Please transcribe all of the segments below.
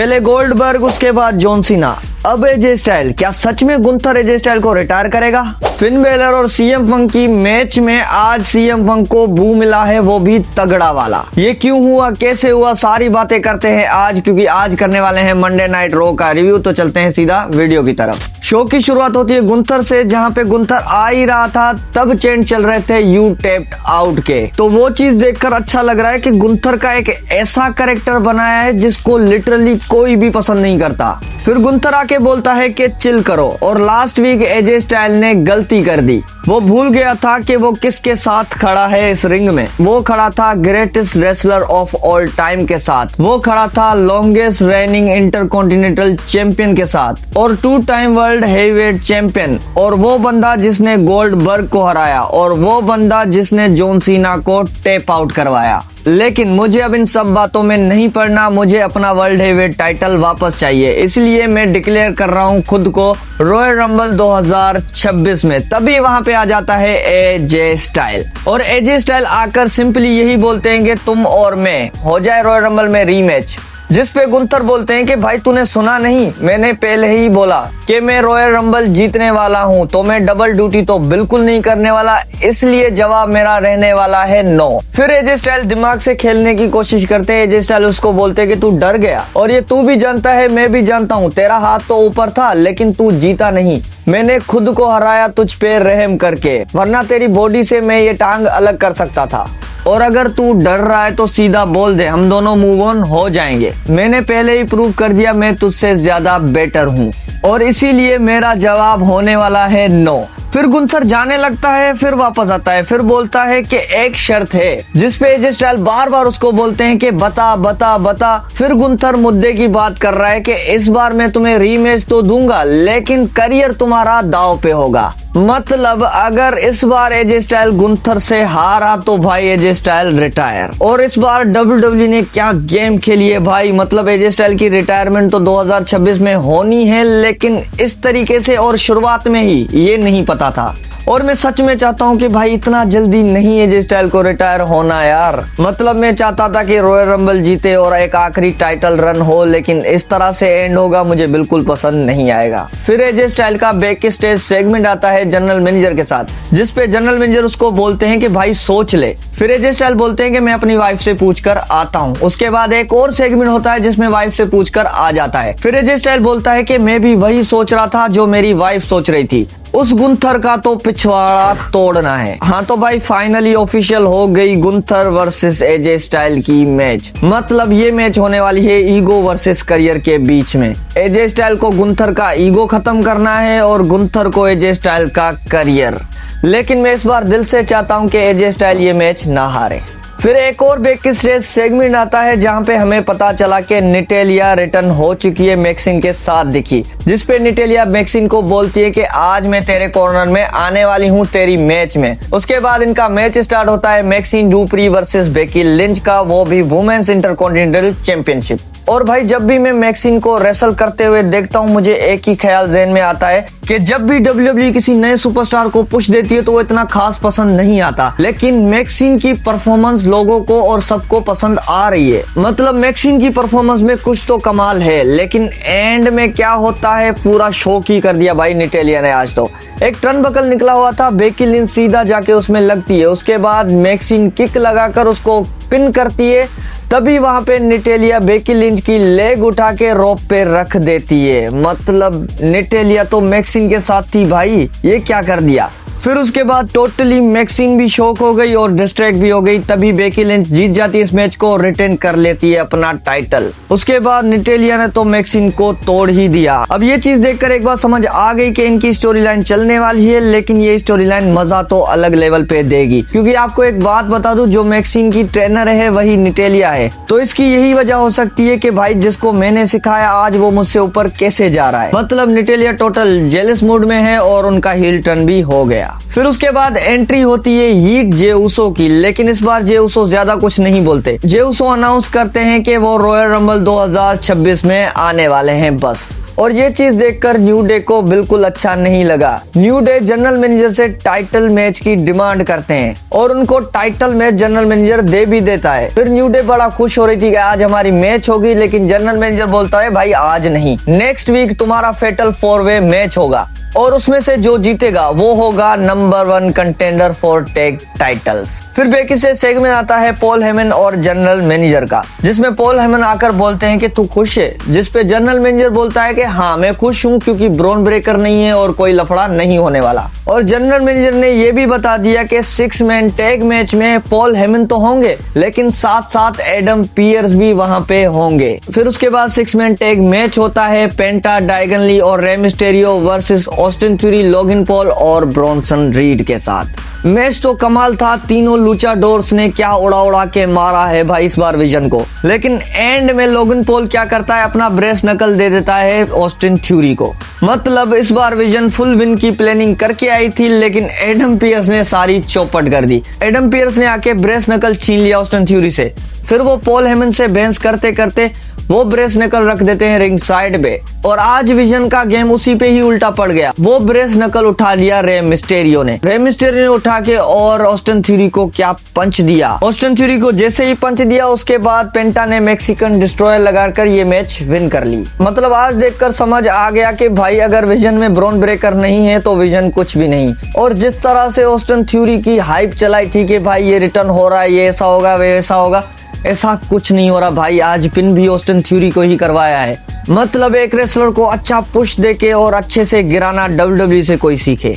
पहले गोल्डबर्ग, उसके बाद जॉन सीना, अब एजे स्टाइल। क्या सच में गुंथर एजे स्टाइल को रिटायर करेगा? फिन बेलर और सीएम पंक की मैच में आज सीएम पंक को बू मिला है, वो भी तगड़ा वाला। ये क्यों हुआ, कैसे हुआ, सारी बातें करते हैं आज, क्योंकि आज करने वाले हैं मंडे नाइट रॉ का रिव्यू। तो चलते हैं सीधा वीडियो की तरफ। शो की शुरुआत होती है गुंथर से, जहां पे गुंथर आ ही रहा था तब चैंट चल रहे थे यू टैप्ड आउट के। तो वो चीज देखकर अच्छा लग रहा है कि गुंथर का एक ऐसा कैरेक्टर बनाया है जिसको लिटरली कोई भी पसंद नहीं करता। फिर गुंथर आके बोलता है कि चिल करो, और लास्ट वीक एजे स्टाइल ने गलती कर दी। वो भूल गया था कि वो किसके साथ खड़ा है इस रिंग में। वो खड़ा था greatest wrestler of all time के साथ, वो खड़ा था लॉन्गेस्ट रेनिंग इंटरकॉन्टिनेंटल चैंपियन के साथ, और 2 टाइम वर्ल्ड हेवीवेट चैंपियन, और वो बंदा जिसने गोल्डबर्ग को हराया, और वो बंदा जिसने जॉन सीना को टैप आउट करवाया। लेकिन मुझे अब इन सब बातों में नहीं पड़ना, मुझे अपना वर्ल्ड हेवीवेट टाइटल वापस चाहिए। इसलिए मैं डिक्लेयर कर रहा हूँ खुद को रॉयल रंबल 2026 में। तभी वहां पे आ जाता है एजे स्टाइल, और एजे स्टाइल आकर सिंपली यही बोलते हैं कि तुम और मैं हो जाए रॉयल रंबल में रीमैच। जिस पे गुंथर बोलते हैं कि भाई तूने सुना नहीं, मैंने पहले ही बोला कि मैं रॉयल रंबल जीतने वाला हूं, तो मैं डबल ड्यूटी तो बिल्कुल नहीं करने वाला, इसलिए जवाब मेरा रहने वाला है नो। फिर एजे स्टाइल दिमाग से खेलने की कोशिश करते हैं। एजे स्टाइल उसको बोलते हैं कि तू डर गया, और ये तू भी जानता है, मैं भी जानता हूँ, तेरा हाथ तो ऊपर था लेकिन तू जीता नहीं। मैंने खुद को हराया तुझ पे रहम करके, वरना तेरी बॉडी से मैं ये टांग अलग कर सकता था। और अगर तू डर रहा है तो सीधा बोल दे, हम दोनों मूव ऑन हो जाएंगे। मैंने पहले ही प्रूव कर दिया मैं तुझसे ज्यादा बेटर हूँ, और इसीलिए मेरा जवाब होने वाला है नो। फिर गुंथर जाने लगता है, फिर वापस आता है, फिर बोलता है कि एक शर्त है, जिसपे एजे स्टाइल बार बार उसको बोलते हैं कि बता बता बता। फिर गुंथर मुद्दे की बात कर रहा है कि इस बार मैं तुम्हें रीमैच तो दूंगा, लेकिन करियर तुम्हारा दांव पे होगा। मतलब अगर इस बार एजे स्टाइल गुंथर से हारा तो भाई एजे स्टाइल रिटायर। और इस बार WWE ने क्या गेम खेली है भाई, मतलब एजे स्टाइल की रिटायरमेंट तो 2026 में होनी है, लेकिन इस तरीके से और शुरुआत में ही ये नहीं पता था। और मैं सच में चाहता हूँ कि भाई इतना जल्दी नहीं एजे स्टाइल को रिटायर होना यार। मतलब मैं चाहता था कि रॉयल रंबल जीते और एक आखिरी टाइटल रन हो, लेकिन इस तरह से एंड होगा मुझे बिल्कुल पसंद नहीं आएगा। फिर एजे स्टाइल का बैक स्टेज सेगमेंट आता है जनरल मैनेजर के साथ, जिसपे जनरल मैनेजर उसको बोलते हैं कि भाई सोच ले। फिर एजे स्टाइल बोलते हैं कि मैं अपनी वाइफ से पूछकर आता हूँ। उसके बाद एक और सेगमेंट होता है जिसमें वाइफ से पूछकर आ जाता है। फिर एजे स्टाइल बोलता है कि मैं भी वही सोच रहा था जो मेरी वाइफ सोच रही थी, उस गुंथर का तो पिछवाड़ा तोड़ना है। हाँ तो भाई फाइनली ऑफिशियल हो गई गुंथर वर्सेस एजे स्टाइल की मैच। मतलब ये मैच होने वाली है ईगो वर्सेस करियर के बीच में। एजे स्टाइल को गुंथर का ईगो खत्म करना है और गुंथर को एजे स्टाइल का करियर। लेकिन मैं इस बार दिल से चाहता हूँ कि एजे स्टाइल ये मैच ना हारे। फिर एक और बैक स्टेज सेगमेंट आता है जहां पे हमें पता चला कि निटेलिया रिटर्न हो चुकी है, मैक्सिन के साथ दिखी, जिसपे निटेलिया मैक्सिन को बोलती है कि आज मैं तेरे कॉर्नर में आने वाली हूं तेरी मैच में। उसके बाद इनका मैच स्टार्ट होता है Maxxine Dupri versus Becky Lynch का, वो भी वुमेन्स इंटरकॉन्टिनेंटल चैंपियनशिप। और भाई जब भी मैं मैक्सिन को रेसल करते हुए देखता हूँ मुझे एक ही ख्याल ज़हन में आता है कि जब भी WWE किसी नए सुपरस्टार को पुश देती है तो वो इतना खास पसंद नहीं आता, लेकिन मैक्सिन की परफॉर्मेंस लोगों को और सबको पसंद आ रही है। मतलब मैक्सिन की परफॉर्मेंस में कुछ तो कमाल है, लेकिन एंड में क्या होता है पूरा शौक ही कर दिया भाई निटेलिया ने। आज तो एक टर्नबकल निकला हुआ था, बेकी लिंच सीधा जाके उसमें लगती है, उसके बाद मैक्सिन किक लगाकर उसको पिन करती है, तभी वहां पे निटेलिया बेकी लिंच की लेग उठा के रोप पे रख देती है। मतलब निटेलिया तो मैक्सिन के साथ थी भाई, ये क्या कर दिया। फिर उसके बाद टोटली मैक्सिन भी शॉक हो गई और डिस्ट्रैक्ट भी हो गई, तभी बेकी लिंच जीत जाती है इस मैच को, रिटेन कर लेती है अपना टाइटल। उसके बाद निटेलिया ने तो मैक्सिन को तोड़ ही दिया। अब ये चीज देखकर एक बात समझ आ गई कि इनकी स्टोरी लाइन चलने वाली है, लेकिन ये स्टोरी लाइन मजा तो अलग लेवल पे देगी। क्योंकि आपको एक बात बता दूं, जो मैक्सिन की ट्रेनर है वही निटेलिया है, तो इसकी यही वजह हो सकती है कि भाई जिसको मैंने सिखाया आज वो मुझसे ऊपर कैसे जा रहा है। मतलब निटेलिया टोटल जेलस मूड में है और उनका हील टर्न भी हो गया। गया। फिर उसके बाद एंट्री होती है हीट जे उसो की, लेकिन इस बार जे उसो ज्यादा कुछ नहीं बोलते। जे उसो अनाउंस करते हैं कि वो रॉयल रंबल 2026 में आने वाले हैं बस। और ये चीज देखकर न्यू डे को बिल्कुल अच्छा नहीं लगा। न्यू डे जनरल मैनेजर से टाइटल मैच की डिमांड करते हैं और उनको टाइटल मैच जनरल मैनेजर दे भी देता है। फिर न्यू डे बड़ा खुश हो रही थी कि आज हमारी मैच होगी, लेकिन जनरल मैनेजर बोलता है भाई आज नहीं, नेक्स्ट वीक तुम्हारा फेटल 4-वे मैच होगा और उसमें से जो जीतेगा वो होगा number 1 contender for tag titles. फिर बेकी से सेगमेंट आता है पॉल हेमन और जनरल मैनेजर का, जिसमें पॉल हेमन आकर बोलते हैं कि तू खुश है, जिस पे जनरल मैनेजर बोलता है कि हाँ मैं खुश हूँ क्योंकि ब्रोन ब्रेकर नहीं है और कोई लफड़ा नहीं होने वाला। और जनरल मैनेजर ने ये भी बता दिया कि 6 मैन टैग मैच में पॉल हेमन तो होंगे, लेकिन साथ साथ एडम पियर्स भी वहाँ पे होंगे। फिर उसके बाद 6 मैन टैग मैच होता है पेंटा, डाइगन ली और रे Mysterio versus Austin theory, Logan Paul और ब्रॉनसन रीड के साथ। मैच तो कमाल था, तीनों लुचाडोर्स ने क्या उड़ा के मारा है भाई इस बार विजन को। लेकिन एंड में लोगन पॉल क्या करता है, अपना ब्रेस नकल दे देता है ऑस्टिन थ्यूरी को। मतलब इस बार विजन फुल विन की प्लानिंग करके आई थी, लेकिन एडम पियर्स ने सारी चौपट कर दी। एडम पियर्स ने आके ब्रेस नकल छीन लिया ऑस्टिन थ्यूरी से। फिर वो पॉल हेमन से बहस करते करते वो ब्रेस नकल रख देते हैं रिंग साइड पे, और आज विजन का गेम उसी पे ही उल्टा पड़ गया। वो ब्रेस नकल उठा लिया रे मिस्टेरियो ने उठा के और ऑस्टिन थ्यूरी को क्या पंच दिया। ऑस्टिन थ्यूरी को जैसे ही पंच दिया उसके बाद पेंटा ने मैक्सिकन डिस्ट्रॉयर लगाकर ये मैच विन कर ली। मतलब आज देखकर समझ आ गया कि भाई अगर विजन में ब्रोन ब्रेकर नहीं है तो विजन कुछ भी नहीं। और जिस तरह से ऑस्टिन थ्यूरी की हाइप चलाई थी कि भाई ये रिटर्न हो रहा है, ये ऐसा होगा वैसा होगा, ऐसा कुछ नहीं हो रहा भाई। आज पिन भी ऑस्टिन थ्यूरी को ही करवाया है। मतलब एक रेसलर को अच्छा पुश देके और अच्छे से गिराना WWE से कोई सीखे।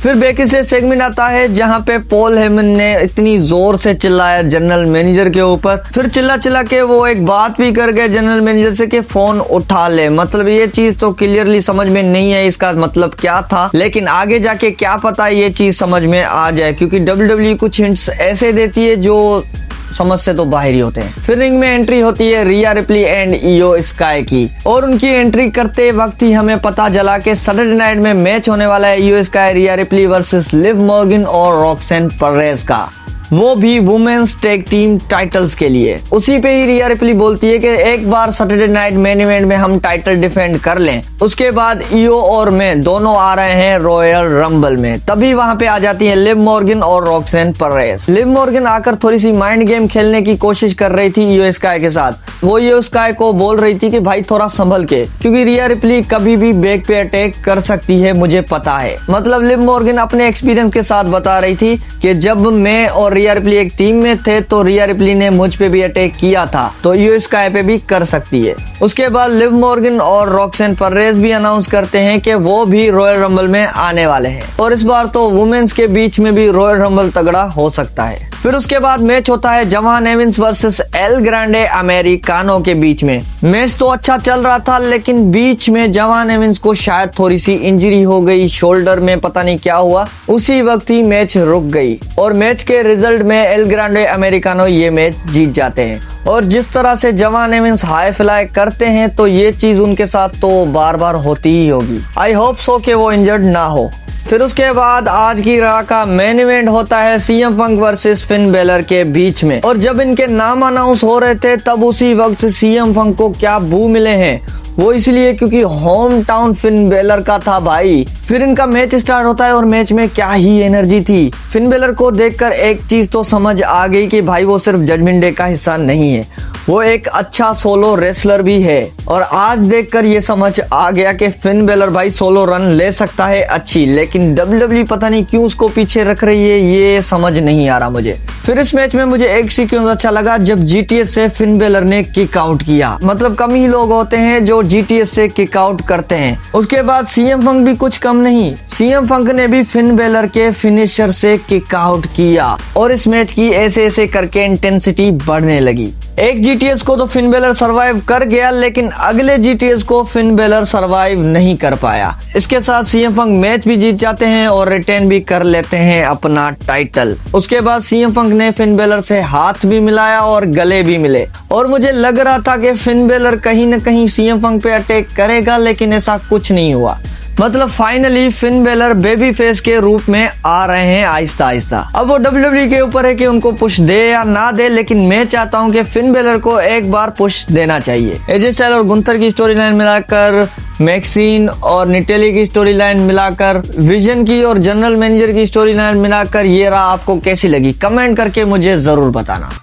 फिर बेकी से सेगमेंट आता है जहां पे पॉल हेमन ने इतनी जोर से चिल्लाया जनरल मैनेजर के ऊपर। फिर चिल्ला के वो एक बात भी कर गए जनरल मैनेजर से कि फोन उठा ले। मतलब ये चीज तो क्लियरली समझ में नहीं है इसका मतलब क्या था, लेकिन आगे जाके क्या पता ये चीज समझ में आ जाए, क्योंकि WWE कुछ हिंट्स ऐसे देती है जो समझ से तो बाहर ही होते हैं। फिर रिंग में एंट्री होती है रिया रिप्ली एंड इयो स्काई की, और उनकी एंट्री करते वक्त ही हमें पता चला कि सैटरडे नाइट में मैच होने वाला है इयो स्काई रिया रिप्ली वर्सेस लिव मॉर्गन और रॉक्सेन परेज का, वो भी वुमेन्स टैग टीम टाइटल्स के लिए। उसी पे ही रिया रिप्ली बोलती है कि एक बार सैटरडे नाइट मेन इवेंट में हम टाइटल डिफेंड कर लें, उसके बाद इयो और मैं दोनों आ रहे हैं रॉयल रंबल में। तभी वहां पे आ जाती है लिव मॉर्गन और रॉक्सेन परेज। लिव मॉर्गन आकर थोड़ी सी माइंड गेम खेलने की कोशिश कर रही थी इयो स्काई के साथ। वो इयो स्काई को बोल रही थी कि भाई थोड़ा संभल के, क्योंकि रिया रिप्ली कभी भी बैक पे अटैक कर सकती है, मुझे पता है। मतलब लिव मॉर्गन अपने एक्सपीरियंस के साथ बता रही थी कि जब मैं और रिया रिप्ली एक टीम में थे तो रिया रिप्ली ने मुझ पे भी अटैक किया था, तो इयो स्काई पे भी कर सकती है। उसके बाद लिव मॉर्गन और रॉक्सेन परेज भी अनाउंस करते हैं कि वो भी रॉयल रंबल में आने वाले हैं, और इस बार तो वुमेन्स के बीच में भी रॉयल रंबल तगड़ा हो सकता है। फिर उसके बाद मैच होता है जवान evince versus L Grande americano के बीच में। मैच तो अच्छा चल रहा था, लेकिन बीच में जवान एविंस को शायद थोड़ी सी इंजरी हो गई, शोल्डर में पता नहीं क्या हुआ, उसी वक्त ही मैच रुक गई, और मैच के रिजल्ट में एल ग्रांडे अमेरिकानो ये मैच जीत जाते हैं। और जिस तरह से जवान एविंस हाई फ्लाई करते हैं तो ये चीज उनके साथ तो बार बार होती ही होगी। आई होप सो कि वो इंजर्ड ना हो। फिर उसके बाद आज की राह का मेन इवेंट होता है CM Punk versus fin baler के बीच में, और जब इनके नाम अनाउंस हो रहे थे तब उसी वक्त सीएम पंक को क्या बू मिले हैं, वो इसलिए क्योंकि होम टाउन फिन बेलर का था भाई। फिर इनका मैच स्टार्ट होता है और मैच में क्या ही एनर्जी थी। फिन बेलर को देखकर एक चीज तो समझ आ गई कि भाई वो सिर्फ जजमेंट डे का हिस्सा नहीं है, वो एक अच्छा सोलो रेसलर भी है। और आज देखकर ये समझ आ गया कि फिन बेलर भाई सोलो रन ले सकता है अच्छी, लेकिन WWE पता नहीं क्यों उसको पीछे रख रही है, ये समझ नहीं आ रहा मुझे। फिर इस मैच में मुझे एक सीक्वेंस अच्छा लगा जब GTS से फिन बेलर ने किक आउट किया। मतलब कम ही लोग होते हैं जो GTS से किक आउट करते हैं। उसके बाद सीएम फंक भी कुछ कम नहीं, सीएम फंक ने भी फिन बेलर के फिनिशर से किक आउट किया, और इस मैच की ऐसे ऐसे करके इंटेंसिटी बढ़ने लगी। एक GTS को तो फिन बेलर सरवाइव कर गया, लेकिन अगले GTS को फिन बेलर सरवाइव नहीं कर पाया। इसके साथ सीएम फंक मैच भी जीत जाते हैं और रिटेन भी कर लेते हैं अपना टाइटल। उसके बाद सीएम फंक ने फिन बेलर से हाथ भी मिलाया और गले भी मिले, और मुझे लग रहा था कि फिन बेलर कहीं न कहीं सीएम फंक पे अटैक करेगा, लेकिन ऐसा कुछ नहीं हुआ। मतलब finally fin baler baby face के रूप में आ रहे हैं आहिस्ता आहिस्ता। अब वो WWE के ऊपर है कि उनको पुश दे या ना दे, लेकिन मैं चाहता हूं कि फिन बेलर को एक बार पुश देना चाहिए। एजे स्टाइल और गुंथर की स्टोरी लाइन मिलाकर, मैक्सिन और निटेली की स्टोरी लाइन मिलाकर, विजन की और जनरल मैनेजर की स्टोरी लाइन मिलाकर, ये रहा। आपको कैसी लगी कमेंट करके मुझे जरूर बताना।